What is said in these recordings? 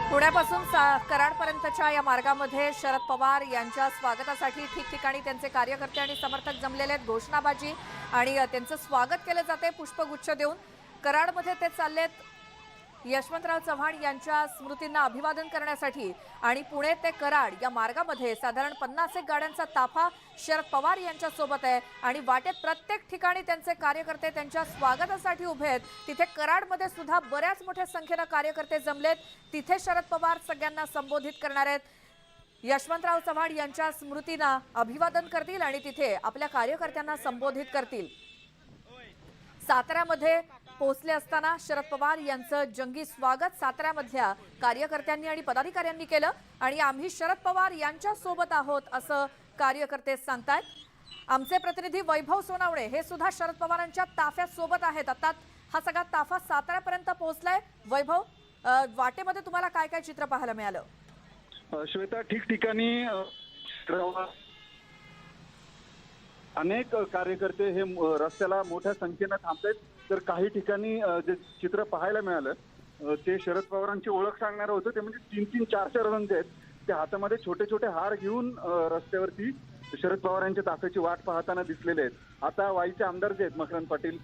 पुण्यापासून कराडपर्यंतच्या या मार्गामध्ये शरद पवार यांच्या स्वागतासाठी ठिकठिकाणी त्यांचे कार्यकर्ते आणि समर्थक जमलेले आहेत। घोषणाबाजी आणि त्यांचं स्वागत केले जाते पुष्पगुच्छ देऊन। कराडमध्ये ते चाललेत यशवंतराव चव्हाण यांच्या स्मृतींना अभिवादन करण्यासाठी आणि पुणे ते कराड या मार्गामध्ये साधारण 50 गाड्यांचा ताफा शरद पवार यांच्या सोबत आहे आणि वाटेत प्रत्येक ठिकाणी त्यांचे कार्यकर्ते त्यांच्या स्वागतासाठी उभे आहेत। तिथे कराडमध्ये सुद्धा बऱ्याच मोठ्या संख्येने कार्यकर्ते जमलेत। तिथे शरद पवार सगळ्यांना संबोधित करणार आहेत। यशवंतराव चव्हाण यांच्या स्मृतींना अभिवादन करतील आणि तिथे आपल्या कार्यकर्त्यांना संबोधित करतील। साताऱ्यामध्ये पोहोचले असताना शरद पवार यांचं जंगी स्वागत साताऱ्यामधल्या कार्यकर्त्यांनी आणि पदाधिकाऱ्यांनी केलं आणि आम्ही शरद पवार यांच्या सोबत आहोत असं कार्यकर्ते सांगतायत। आमचे प्रतिनिधी वैभव सोनावणे हे सुद्धा शरद पवारांच्या ताफ्यात सोबत आहेत। आता हा सगळा ताफा साताऱ्यापर्यंत पोहोचलाय। वैभव, वाटेमध्ये तुम्हाला काय काय चित्र पाहायला मिळालं? श्वेता, ठिकठिकाणी अनेक कार्यकर्ते हे रस्त्याला मोठ्या संख्येने थांबतात, तर काही ठिकाणी जे चित्र पाहायला मिळालं ते शरद पवारांची ओळख सांगणारं होतं। ते म्हणजे 3-3, 4-4 जण जे आहेत ते हातामध्ये छोटे छोटे हार घेऊन रस्त्यावरती शरद पवारांच्या ताफ्याची वाट पाहताना दिसलेले आहेत। आता वाईचे आमदार जे आहेत मकरंद पाटील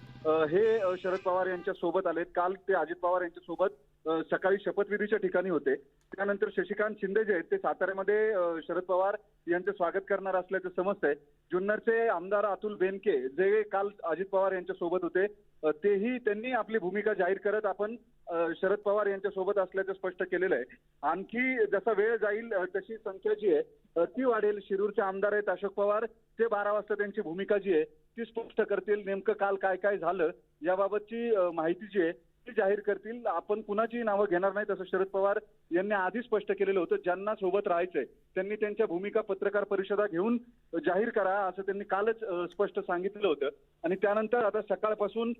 हे शरद पवार यांच्या सोबत आलेत। काल ते अजित पवार यांच्या सोबत सकाळी शपथविधीच्या ठिकाणी होते। त्यानंतर शशिकांत शिंदे जे आहेत ते साताऱ्यामध्ये शरद पवार यांचे स्वागत करणार असल्याचं समजतंय। जुन्नरचे आमदार अतुल बेनके जे काल अजित पवार यांच्या सोबत होते तेही त्यांनी आपली भूमिका जाहीर करत आपण शरद पवार यांच्या सोबत असल्याचं स्पष्ट केलेलं आहे। आणखी जसा वेळ जाईल तशी संख्या जी आहे ती वाढेल। शिरूरचे आमदार आहेत अशोक पवार, ते 12 वाजता त्यांची भूमिका जी आहे ती स्पष्ट करतील। नेमकं काल काय काय झालं याबाबतची माहिती जी आहे ती जाहीर करतील। आपण कुणाची नावं घेणार नाहीत असं शरद पवार यांनी आधी स्पष्ट केलेलं होतं। ज्यांना सोबत राहायचंय त्यांनी त्यांच्या भूमिका पत्रकार परिषदा घेऊन जाहीर करा असं त्यांनी कालच स्पष्ट सांगितलं होतं। आणि त्यानंतर आता सकाळपासून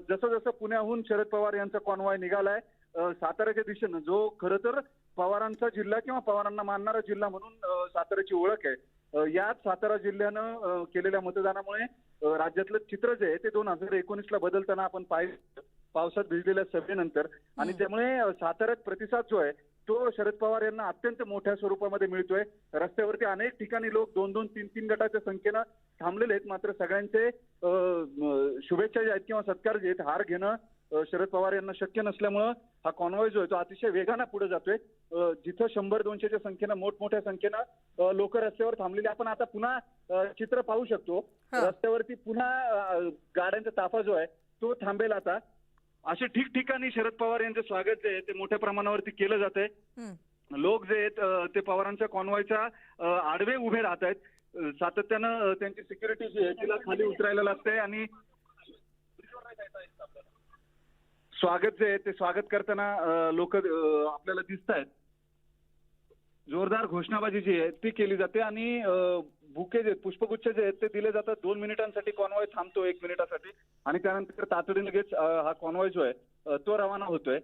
जसं जसं पुण्याहून शरद पवार यांचा कॉन्वॉय निघालाय साताऱ्याच्या दिशेनं, जो खरं तर पवारांचा जिल्हा किंवा पवारांना मानणारा जिल्हा म्हणून साताऱ्याची ओळख आहे। याच सातारा जिल्ह्यानं केलेल्या मतदानामुळे राज्यातलं चित्र जे आहे ते 2019ला बदलताना आपण पाहिलं पावसात भिजलेल्या सभेनंतर। आणि त्यामुळे साताऱ्यात प्रतिसाद जो आहे तो शरद पवार यांना अत्यंत मोठ्या स्वरूपामध्ये मिळतोय। रस्त्यावरती अनेक ठिकाणी लोक 2-2, 3-3 गटाच्या संख्येनं थांबलेले आहेत। मात्र सगळ्यांचे शुभेच्छा ज्या आहेत किंवा सत्कार जे आहेत हार घेणं शरद पवार यांना शक्य नसल्यामुळं हा कॉन्वॉय जो आहे तो अतिशय वेगानं पुढे जातोय। जिथं 100-200च्या संख्येनं मोठमोठ्या संख्येनं लोक रस्त्यावर थांबलेली आपण आता पुन्हा चित्र पाहू शकतो। रस्त्यावरती पुन्हा गाड्यांचा ताफा जो आहे तो थांबेल। आता असे ठिकठिकाणी शरद पवार यांचं स्वागत जे आहे ते मोठ्या प्रमाणावरती केलं जात आहे। लोक जे आहेत ते पवारांच्या कॉन्वॉयच्या आडवे उभे राहत आहेत। सातत्यानं त्यांची सिक्युरिटी जी आहे तिला खाली उतरायला लागते आणि स्वागत जे आहे ते स्वागत करताना लोक आपल्याला दिसत आहेत। जोरदार घोषणाबाजी जी आहे ती केली जाते आणि बुके जे पुष्पगुच्छ जे आहेत ते दिले जातात। 2 मिनिटांसाठी कॉन्वॉय थांबतो, 1 मिनिटासाठी, आणि त्यानंतर तातडीने लगेच हा कॉन्वॉय जो आहे तो रवाना होतोय।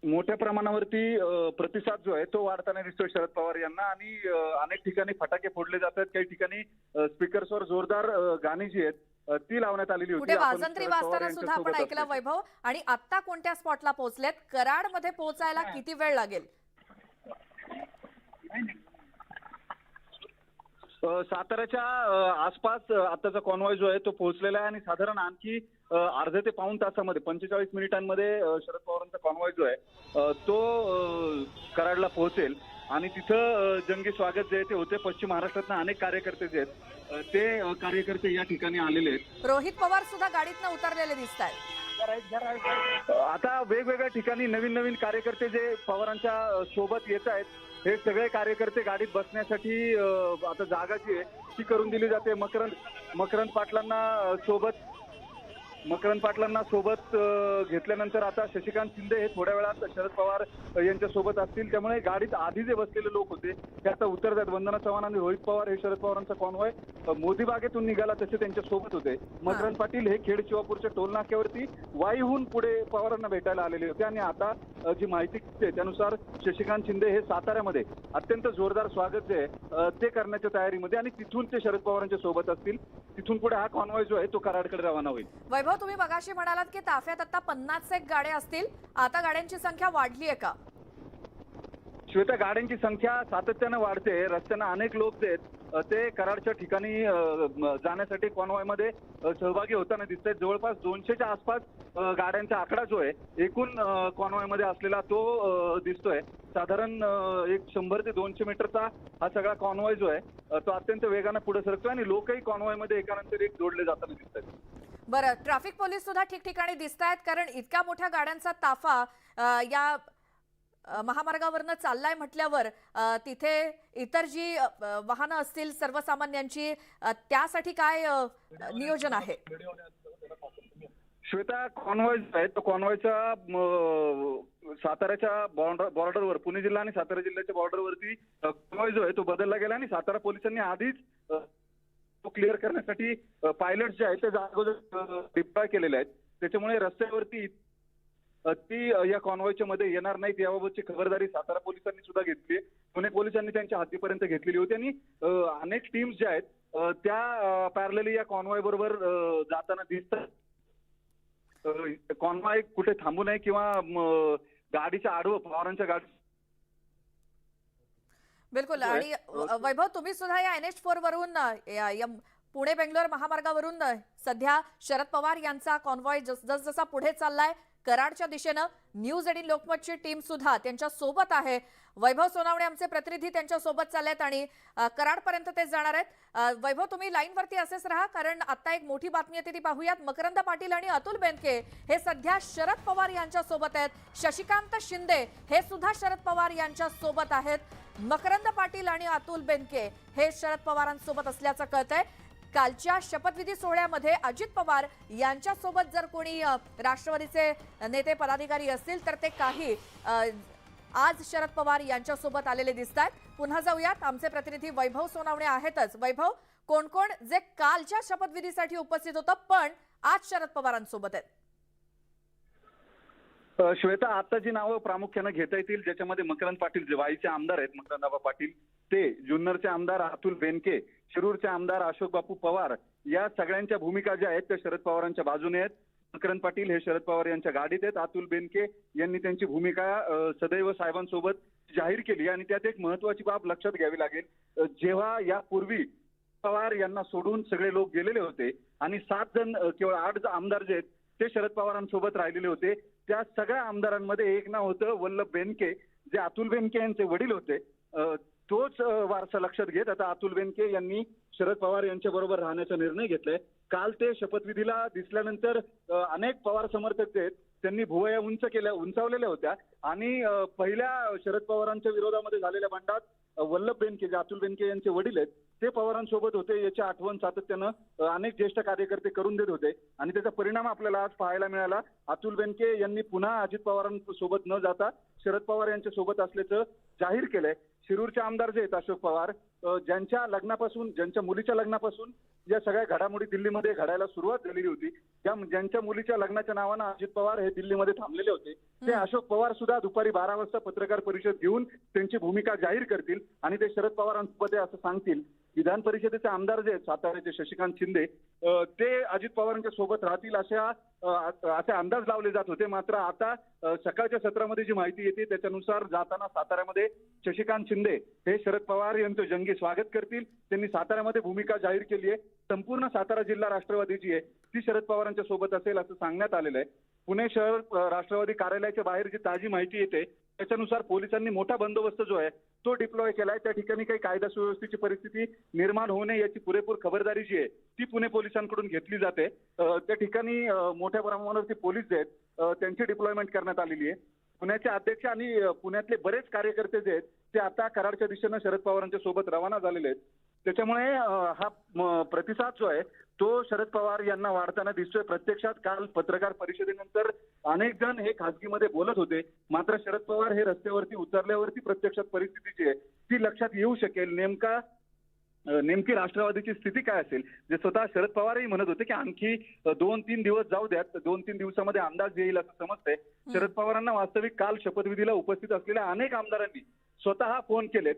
मोठ्या प्रमाणावरती प्रतिसाद जो आहे तो वाढताना दिसतोय शरद पवार यांना आणि अनेक ठिकाणी फटाके फोडले जातात। काही ठिकाणी स्पीकर्सवर जोरदार गाणी जी आहेत ती लावण्यात आलेली होती। वाजंत्री वाजताना सुद्धा आपण ऐकलं वैभव। आणि आता कोणत्या स्पॉटला पोहोचलेत? कराडमध्ये पोहोचायला किती वेळ लागेल? साताऱ्याच्या आसपास आताचा कॉन्वॉय जो आहे तो पोहोचलेला आहे आणि साधारण आणखी अर्ध्या ते पाऊण तासामध्ये 45 मिनिटांमध्ये शरद पवारांचा कॉन्वॉय जो आहे तो कराडला पोहोचेल आणि तिथं जंगी स्वागत जे आहे ते होते। पश्चिम महाराष्ट्रातनं अनेक कार्यकर्ते जे आहेत ते कार्यकर्ते या ठिकाणी आलेले आहेत। रोहित पवार सुद्धा गाडीतनं उतरलेले दिसत आहेत। आता वेगवेगळ्या ठिकाणी नवीन नवीन कार्यकर्ते जे पवारांच्या सोबत येत आहेत हे सगळे कार्यकर्ते गाडीत बसण्यासाठी आता जागा जी आहे ती करून दिली जाते. मकरंद पाटलांना सोबत घेतल्यानंतर आता शशिकांत शिंदे हे थोड्या वेळात शरद पवार यांच्या सोबत असतील. त्यामुळे गाडीत आधी जे बसलेले लोक होते ते आता उतरत आहेत. वंदना चव्हाण आणि रोहित पवार हे शरद पवारांचा कॉन्वॉय मोदी बागेतून निघाला तसे त्यांच्या सोबत होते. मकरंद पाटील हे खेड शिवापूरच्या टोल नाक्यावरती वाईहून पुढे पवारांना भेटायला आलेले होते आणि आता जी माहिती आहे त्यानुसार शशिकांत शिंदे हे साताऱ्यामध्ये अत्यंत जोरदार स्वागत जे आहे ते करण्याच्या तयारीमध्ये आणि तिथून ते शरद पवारांच्या सोबत असतील. तिथून पुढे हा कॉन्वॉय जो आहे तो कराडकडे रवाना होईल. वैभव, तुम्ही मगाशी म्हणालात की ताफ्यात आता 50 गाड्या असतील, आता गाड्यांची संख्या वाढली आहे का? श्वेता, गाड्यांची संख्या सातत्यानं वाढते. रस्त्यानं अनेक लोक जे आहेत ते कराडच्या ठिकाणी जाण्यासाठी कॉन्वॉयमध्ये सहभागी होताना दिसत आहेत. जवळपास 200च्या आसपास गाड्यांचा आकडा जो आहे एकूण कॉन्वॉयमध्ये असलेला तो दिसतोय. साधारण एक 100 ते 200 मीटरचा हा सगळा कॉन्वॉय जो आहे तो अत्यंत वेगानं पुढे सरकतोय आणि लोकही कॉन्वॉयमध्ये एकानंतर एक जोडले जाताना दिसत आहेत. बरं, ट्रॅफिक पोलीस सुद्धा ठिकठिकाणी दिसत आहेत, कारण इतक्या मोठ्या गाड्यांचा ताफा या महामार्गावरनं चाललाय म्हटल्यावर तिथे इतर जी वाहनं असतील सर्वसामान्यांची त्यासाठी काय नियोजन आहे? श्वेता, कॉन्वॉय आहे तो कॉन्वॉयच्या साताऱ्याच्या बॉर्डरवर, पुणे जिल्हा आणि सातारा जिल्ह्याच्या बॉर्डरवरती कॉन्वॉय जो आहे तो बदलला गेला आणि सातारा पोलिसांनी आधीच तो क्लिअर करण्यासाठी पायलट जे आहेत ते जागोजाग डिप्लॉय केलेले आहेत. त्याच्यामुळे रस्त्यावरती ती या कॉन्वॉयच्या मध्ये येणार नाहीत याबाबतची खबरदारी सातारा पोलिसांनी सुद्धा घेतली. पुणे पोलिसांनी त्यांच्या हातीपर्यंत घेतलेली होती आणि अनेक टीम्स ज्या आहेत त्या पॅरलली या कॉन्वॉय बरोबर जाताना दिसतात. कॉन्वॉय कुठे थांबू नये किंवा गाडीच्या आडवं पवारांच्या गाडी. बिलकुल. आणि वैभव, तुम्ही सुद्धा या NH4 वरून पुणे बेंगलोर महामार्गावरून सध्या शरद पवार यांचा कॉन्वॉय जसजसा पुढे चाललाय कराडच्या दिशेनं न्यूज 18 लोकमतची टीम सुद्धा त्यांच्या सोबत आहे. वैभव सोनावणे आमचे प्रतिनिधी त्यांच्या सोबत चाललेत आणि कराडपर्यंत ते जाणार आहेत. वैभव, तुम्ही लाईनवरती असेच राहा, कारण आता एक मोठी बातमी येते ती पाहूयात. मकरंद पाटील आणि अतुल बेनके हे सध्या शरद पवार यांच्या सोबत आहेत. शशिकांत शिंदे हे सुद्धा शरद पवार यांच्या सोबत आहेत. मकरंद पाटील आणि अतुल बेनके हे शरद पवारांसोबत असल्याचं कळतंय. कालच्या शपथविधी सोहळ्यामध्ये अजित पवार यांच्यासोबत जर कोणी राष्ट्रवादीचे नेते पदाधिकारी असतील तर ते काही आज शरद पवार यांच्यासोबत आलेले दिसत आहेत. पुन्हा जाऊयात, आमचे प्रतिनिधी वैभव सोनावणे आहेतच. वैभव, कोण कोण जे कालच्या शपथविधीसाठी उपस्थित होतं पण आज शरद पवारांसोबत आहेत? श्वेता, आता जी नावं प्रामुख्यानं घेता येतील ज्याच्यामध्ये मकरंद पाटील जे वाईचे आमदार आहेत, मकरंदाबा पाटील, ते जुन्नरचे आमदार अतुल बेनके, शिरूरचे आमदार अशोक बापू पवार, या सगळ्यांच्या भूमिका ज्या आहेत त्या शरद पवारांच्या बाजूने आहेत. मकरंद पाटील हे शरद पवार यांच्या गाडीत आहेत. अतुल बेनके यांनी त्यांची भूमिका सदैव साहेबांसोबत जाहीर केली आणि त्यात एक महत्वाची बाब लक्षात घ्यावी लागेल. जेव्हा यापूर्वी पवार यांना सोडून सगळे लोक गेलेले होते आणि 7 जण, केवळ 8 आमदार जे आहेत ते शरद पवारांसोबत राहिलेले होते. त्या सगळ्या आमदारांमध्ये एक नाव होतं वल्लभ बेनके, जे अतुल बेनके यांचे वडील होते. तोच वारसा लक्षात घेत आता अतुल बेनके यांनी शरद पवार यांच्या बरोबर राहण्याचा निर्णय घेतलाय. काल ते शपथविधीला दिसल्यानंतर अनेक पवार समर्थक जे आहेत त्यांनी भुवया उंचावलेल्या होत्या आणि पहिल्या शरद पवारांच्या विरोधामध्ये झालेल्या बंडात वल्लभ बेनके, जे अतुल बेनके यांचे वडील आहेत, ते पवारांसोबत होते. याची आठवण सातत्यानं अनेक ज्येष्ठ कार्यकर्ते करून देत होते आणि त्याचा परिणाम आपल्याला आज पाहायला मिळाला. अतुल बेनके यांनी पुन्हा अजित पवारांसोबत न जाता शरद पवार यांच्या सोबत असल्याचं जाहीर केलंय. शिरूरचे आमदार जे आहेत अशोक पवार, ज्यांच्या मुलीच्या लग्नापासून या सगळ्या घडामोडी दिल्लीमध्ये घडायला सुरुवात झालेली होती, ज्यांच्या मुलीच्या लग्नाच्या नावानं अजित पवार हे दिल्लीमध्ये थांबलेले होते, ते अशोक पवार सुद्धा दुपारी 12 वाजता पत्रकार परिषद घेऊन त्यांची भूमिका जाहीर करतील आणि ते शरद पवारांसोबत असं सांगतील. विधान परिषदेचे आमदार जे आहेत साताऱ्याचे शशिकांत शिंदे, ते अजित पवारांच्या सोबत राहतील असे अंदाज लावले जात होते. मात्र आता सकाळच्या सत्रामध्ये जी माहिती येते त्याच्यानुसार जाताना साताऱ्यामध्ये शशिकांत शिंदे हे शरद पवार यांचं जंगी स्वागत करतील. त्यांनी साताऱ्यामध्ये भूमिका जाहीर केली आहे. संपूर्ण सातारा जिल्हा राष्ट्रवादी जी आहे ती शरद पवारांच्या सोबत असेल असं सांगण्यात आलेलं आहे. पुणे शहर राष्ट्रवादी कार्यालयाच्या बाहेर जी ताजी माहिती येते त्याच्यानुसार पोलिसांनी मोठा बंदोबस्त जो आहे तो डिप्लॉय केलाय. त्या ठिकाणी काही कायदा सुव्यवस्थेची परिस्थिती निर्माण होऊ नये याची पुरेपूर खबरदारी जी आहे ती पुणे पोलिसांकडून घेतली जाते. त्या ठिकाणी मोठ्या प्रमाणावरती पोलीस जे आहेत त्यांची डिप्लॉयमेंट करण्यात आलेली आहे. पुण्याचे अध्यक्ष आणि पुण्यातले बरेच कार्यकर्ते जे आहेत ते आता कराडच्या दिशेनं शरद पवारांच्या सोबत रवाना झालेले आहेत. त्याच्यामुळे हा प्रतिसाद जो आहे तो शरद पवार यांना वाढताना दिसतोय. प्रत्यक्षात काल पत्रकार परिषदेनंतर अनेक जण हे खासगीमध्ये बोलत होते, मात्र शरद पवार हे रस्त्यावरती उतरल्यावरती प्रत्यक्षात परिस्थिती जी आहे ती लक्षात येऊ शकेल. नेमकी राष्ट्रवादीची स्थिती काय असेल. जे स्वतः शरद पवारही म्हणत होते की आणखी 2-3 दिवस जाऊ द्यात, 2-3 दिवसामध्ये अंदाज येईल असं समजतंय. शरद पवारांना वास्तविक काल शपथविधीला उपस्थित असलेल्या अनेक आमदारांनी स्वतः फोन केलेत,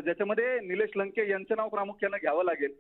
ज्याच्यामध्ये निलेश लंके यांचं नाव प्रामुख्यानं घ्यावं लागेल.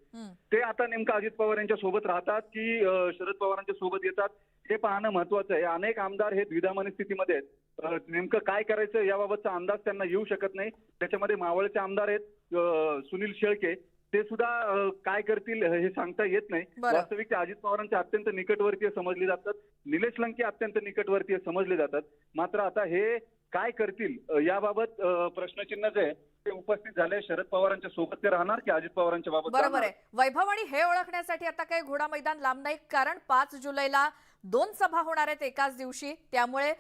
ते आता नेमकं अजित पवार यांच्या सोबत राहतात की शरद पवारांच्या सोबत येतात हे पाहणं महत्वाचं आहे. अनेक आमदार हे द्विधा मनस्थितीमध्ये आहेत. नेमकं काय करायचं याबाबतचा अंदाज त्यांना येऊ शकत नाही. त्याच्यामध्ये मावळचे आमदार आहेत सुनील शेळके, ते सुद्धा काय करतील हे सांगता येत नाही. वास्तविक ते अजित पवारांच्या अत्यंत निकटवर्तीय समजले जातात. निलेश लंके अत्यंत निकटवर्तीय समजले जातात. मात्र आता हे काय करतील याबाबत प्रश्नचिन्ह जे आहे ते उपस्थित झाले. शरद पवारांच्या सोबत ते राहणार की अजित पवारांच्या बाबत? बरोबर आहे वैभव. आणि हे ओळखण्यासाठी आता काही घोडा मैदान लांब नाही, कारण 5 जुलैला 2 सभा होणार आहेत एकाच दिवशी. त्यामुळे